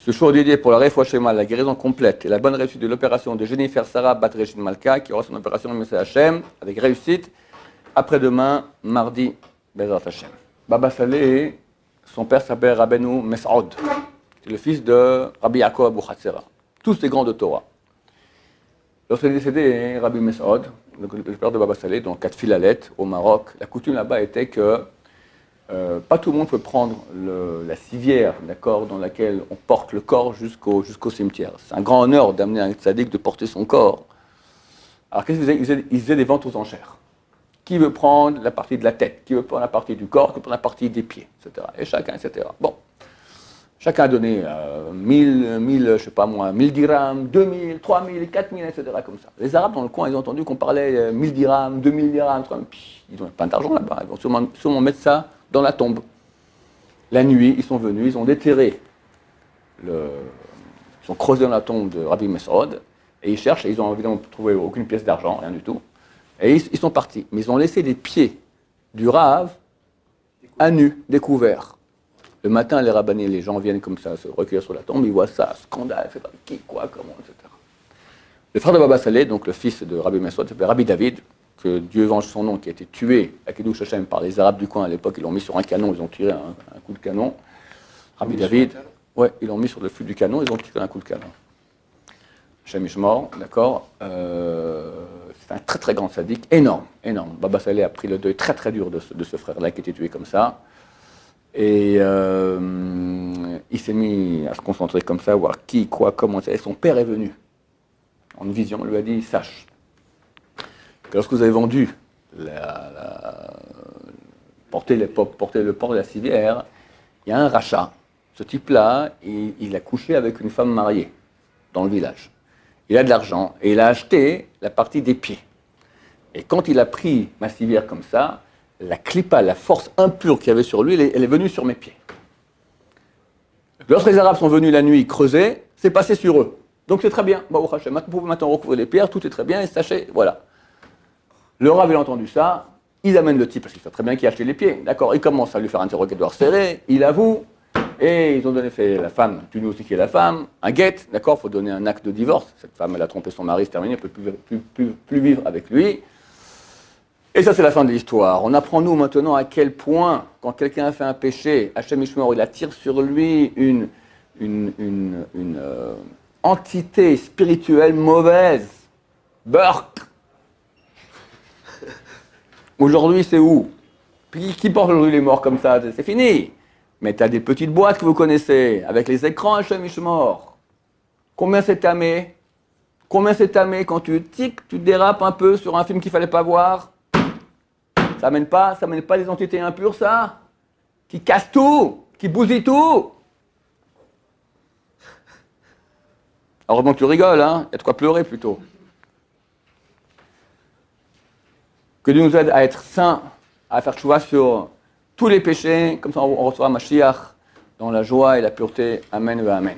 Ce show dédié pour la Refoua Shema, la guérison complète et la bonne réussite de l'opération de Jennifer Sarah Bat Régine Malka, qui aura son opération au Hachem avec réussite après-demain, mardi, Bezrat Hachem. Baba Saleh, son père s'appelle Rabbeinu Mes'od. C'est le fils de Rabbi Yaakov Abu Hatzera. Tous des grands de Torah. Lorsqu'il est décédé, Rabbi Mes'od, le père de Baba Saleh, dans Kat Filalet, au Maroc, la coutume là-bas était que pas tout le monde peut prendre la civière, d'accord, dans laquelle on porte le corps jusqu'au cimetière. C'est un grand honneur d'amener un tzaddik de porter son corps. Alors qu'est-ce qu'ils faisaient? Ils faisaient des ventes aux enchères. Qui veut prendre la partie de la tête? Qui veut prendre la partie du corps? Qui veut prendre la partie des pieds? Etc. Et chacun, etc. Bon. Chacun a donné 1000, je sais pas moi, 1000 dirhams, 2000, 3000, 4000, etc. comme ça. Les Arabes dans le coin, ils ont entendu qu'on parlait 1000 dirhams, 2000 dirhams, 3000, puis ils n'ont pas d'argent là-bas. Ils vont sûrement mettre ça dans la tombe. La nuit, ils sont venus, ils ont déterré, ils ont creusé dans la tombe de Rabbi Mes'od, et ils cherchent, et ils n'ont évidemment trouvé aucune pièce d'argent, rien du tout. Et ils sont partis. Mais ils ont laissé les pieds du Rav à nu, découverts. Le matin, les rabbinis, les gens viennent comme ça, se recueillir sur la tombe, ils voient ça, scandale, c'est pas qui, quoi, comment, etc. Le frère de Baba Saleh, donc le fils de Rabbi Mes'od, s'appelle Rabbi David, que Dieu venge son nom, qui a été tué à Kiddush Hashem par les Arabes du coin à l'époque. Ils l'ont mis sur un canon, ils ont tiré un coup de canon. Rabbi David, ouais, ils l'ont mis sur le fût du canon, ils ont tiré un coup de canon. Hashem Ishmor, d'accord. C'est un très très grand sadique, énorme, énorme. Baba Saleh a pris le deuil très très dur de ce frère-là qui a été tué comme ça. Et il s'est mis à se concentrer comme ça, voir qui, quoi, comment. Et son père est venu en vision, lui a dit, sache que lorsque vous avez vendu porter le port de la civière, il y a un rachat. Ce type-là, il a couché avec une femme mariée dans le village. Il a de l'argent et il a acheté la partie des pieds. Et quand il a pris ma civière comme ça, la clipa, la force impure qu'il y avait sur lui, elle est venue sur mes pieds. Lorsque les Arabes sont venus la nuit creuser, c'est passé sur eux. Donc c'est très bien. Baruch Hashem. Vous pouvez maintenant recouvrir les pierres, tout est très bien, et sachez, voilà. Le Rav, il a entendu ça, ils amènent le type, parce qu'il sait très bien qui a acheté les pieds, d'accord. Il commence à lui faire un interrogatoire serré, il avoue, et ils ont donné fait la femme, tu nous aussi qui est la femme, un guet, d'accord, il faut donner un acte de divorce. Cette femme, elle a trompé son mari, c'est terminé, elle ne peut plus vivre avec lui. Et ça, c'est la fin de l'histoire. On apprend, nous, maintenant, à quel point, quand quelqu'un a fait un péché, Hashem Ishmor, il attire sur lui une entité spirituelle mauvaise. Burk. Aujourd'hui, c'est où? Puis qui porte aujourd'hui les morts comme ça? C'est fini. Mais tu as des petites boîtes que vous connaissez, avec les écrans Hashem Ishmor. Combien c'est tamé? Combien c'est tamé quand tu dérapes un peu sur un film qu'il ne fallait pas voir? Ça mène pas des entités impures, ça? Qui cassent tout, qui bousillent tout. Heureusement que tu rigoles, hein? Il y a de quoi pleurer plutôt. Que Dieu nous aide à être saints, à faire tchouva sur tous les péchés, comme ça on recevra Mashiach dans la joie et la pureté. Amen et Amen.